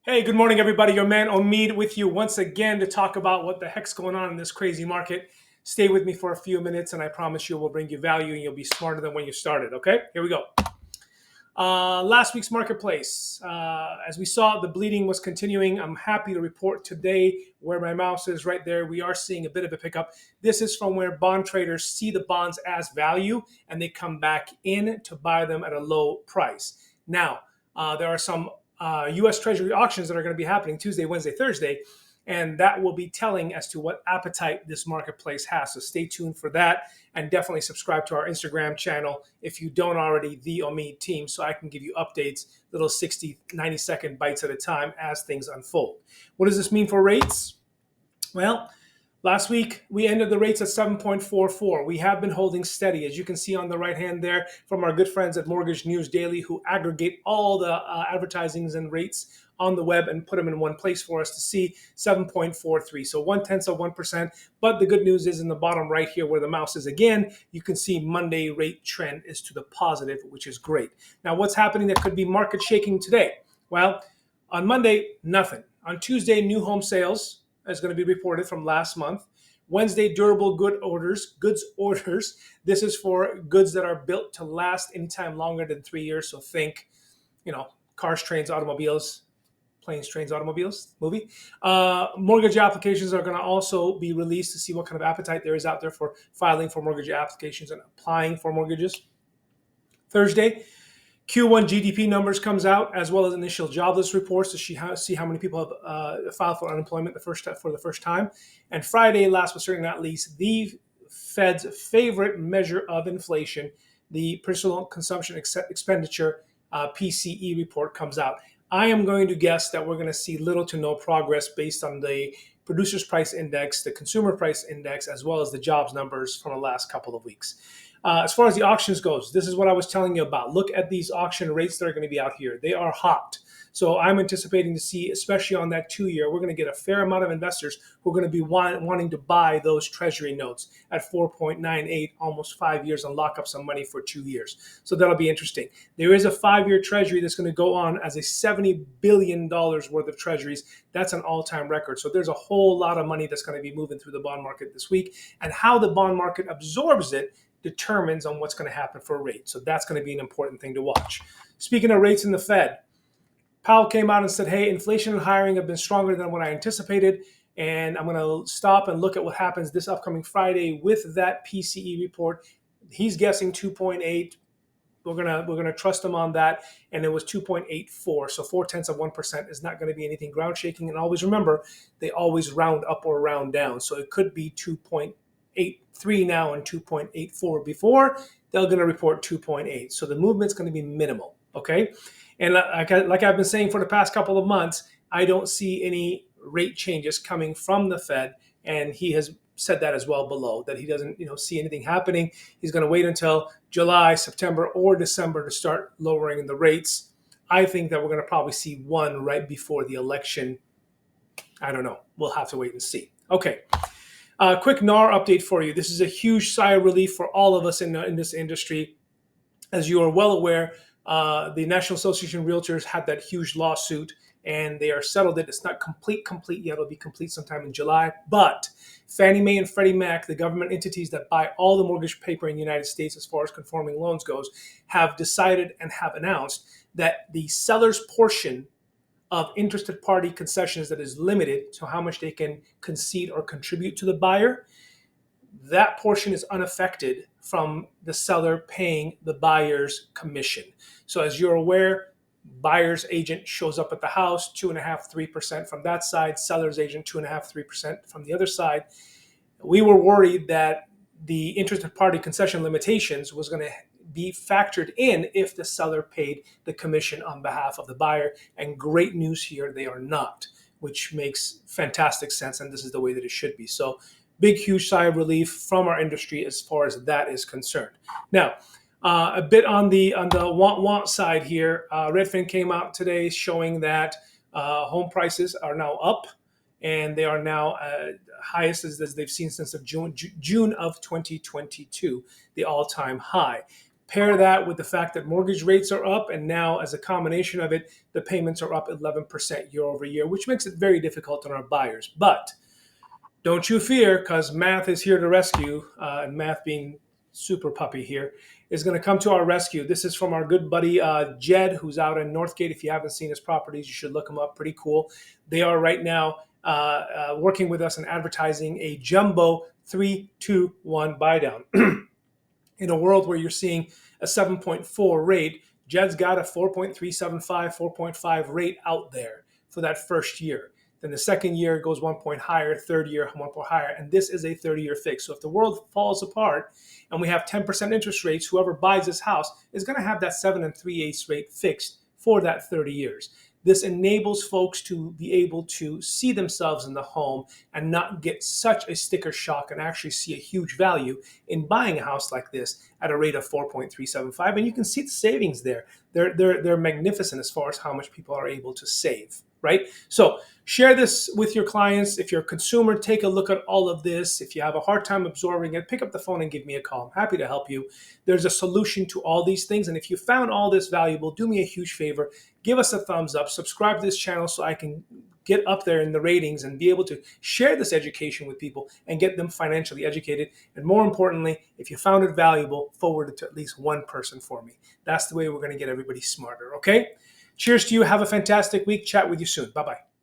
Hey, good morning, everybody. Your man Omeed with you once again to talk about what the heck's going on in this crazy market. Stay with me for a few minutes, and I promise you, we'll bring you value, and you'll be smarter than when you started. Okay, here we go. Last week's marketplace, as we saw, the bleeding was continuing. I'm happy to report today, where my mouse is right there, we are seeing a bit of a pickup. This is from where bond traders see the bonds as value, and they come back in to buy them at a low price. Now, there are some U.S. Treasury auctions that are going to be happening Tuesday, Wednesday, Thursday, and that will be telling as to what appetite this marketplace has. So stay tuned for that, and definitely subscribe to our Instagram channel if you don't already, the Omeed team, so I can give you updates, little 60, 90-second bites at a time as things unfold. What does this mean for rates? Well, last week, we ended the rates at 7.44. We have been holding steady, as you can see on the right hand there from our good friends at Mortgage News Daily, who aggregate all the advertisings and rates on the web and put them in one place for us to see 7.43. So 0.1%. But the good news is in the bottom right here where the mouse is again, you can see Monday rate trend is to the positive, which is great. Now, what's happening that could be market shaking today? Well, on Monday, nothing. On Tuesday, new home sales is going to be reported from last month. Wednesday, durable goods orders. This is for goods that are built to last anytime longer than 3 years. So think, cars, trains, automobiles, planes, trains, automobiles movie. Mortgage applications are going to also be released to see what kind of appetite there is out there for filing for mortgage applications and applying for mortgages. Thursday, Q1 GDP numbers comes out, as well as initial jobless reports to see how many people have filed for unemployment for the first time. And Friday, last but certainly not least, the Fed's favorite measure of inflation, the personal consumption expenditure PCE report comes out. I am going to guess that we're going to see little to no progress based on the producers price index, the consumer price index, as well as the jobs numbers from the last couple of weeks. As far as the auctions goes, this is what I was telling you about. Look at these auction rates that are going to be out here. They are hot. So I'm anticipating to see, especially on that 2-year, we're going to get a fair amount of investors who are going to be wanting to buy those treasury notes at 4.98, almost 5 years, and lock up some money for 2 years. So that'll be interesting. There is a 5-year treasury that's going to go on as a $70 billion worth of treasuries. That's an all-time record. So there's a whole lot of money that's going to be moving through the bond market this week. And how the bond market absorbs it determines on what's going to happen for rates. So that's going to be an important thing to watch. Speaking of rates in the Fed, Powell came out and said, hey, inflation and hiring have been stronger than what I anticipated, and I'm going to stop and look at what happens this upcoming Friday with that PCE report. He's guessing 2.8. We're gonna trust him on that, and it was 2.84. So 0.4% is not going to be anything ground shaking. And always remember, they always round up or round down. So it could be 2.83 now and 2.84 before. They're going to report 2.8. So the movement's going to be minimal. Okay. And like I've been saying for the past couple of months, I don't see any rate changes coming from the Fed. And he has said that as well below, that he doesn't see anything happening. He's going to wait until July, September, or December to start lowering the rates. I think that we're going to probably see one right before the election. I don't know. We'll have to wait and see. Okay. Quick NAR update for you. This is a huge sigh of relief for all of us in this industry. As you are well aware, the National Association of Realtors had that huge lawsuit, and they are settled it. It's not complete yet. It'll be complete sometime in July. But Fannie Mae and Freddie Mac, the government entities that buy all the mortgage paper in the United States as far as conforming loans goes, have decided and have announced that the seller's portion of interested party concessions that is limited to how much they can concede or contribute to the buyer, that portion is unaffected from the seller paying the buyer's commission. So as you're aware, buyer's agent shows up at the house, 2.5%, 3% from that side, seller's agent, 2.5%, 3% from the other side. We were worried that the interested party concession limitations was going to be factored in if the seller paid the commission on behalf of the buyer. And great news here, they are not, which makes fantastic sense. And this is the way that it should be. So big, huge sigh of relief from our industry as far as that is concerned. Now, a bit on the want side here, Redfin came out today showing that home prices are now up, and they are now highest as they've seen since June of 2022, the all-time high. Pair that with the fact that mortgage rates are up, and now as a combination of it, the payments are up 11% year over year, which makes it very difficult on our buyers. But don't you fear, because math is here to rescue, and math being super puppy here is going to come to our rescue. This is from our good buddy Jed, who's out in Northgate. If you haven't seen his properties, you should look him up. Pretty cool. They are right now working with us and advertising a jumbo 3-2-1 buy down. In a world where you're seeing a 7.4 rate, Jed's got a 4.375, 4.5 rate out there for that first year. Then the second year goes 1 point higher, third year 1 point higher, and this is a 30-year fix. So if the world falls apart and we have 10% interest rates, whoever buys this house is going to have that 7 3/8 rate fixed for that 30 years. This enables folks to be able to see themselves in the home and not get such a sticker shock and actually see a huge value in buying a house like this at a rate of 4.375. And you can see the savings there. They're magnificent as far as how much people are able to save, right? So share this with your clients. If you're a consumer, take a look at all of this. If you have a hard time absorbing it, pick up the phone and give me a call. I'm happy to help you. There's a solution to all these things. And if you found all this valuable, do me a huge favor. Give us a thumbs up. Subscribe to this channel so I can get up there in the ratings and be able to share this education with people and get them financially educated. And more importantly, if you found it valuable, forward it to at least one person for me. That's the way we're going to get everybody smarter, okay? Cheers to you. Have a fantastic week. Chat with you soon. Bye-bye.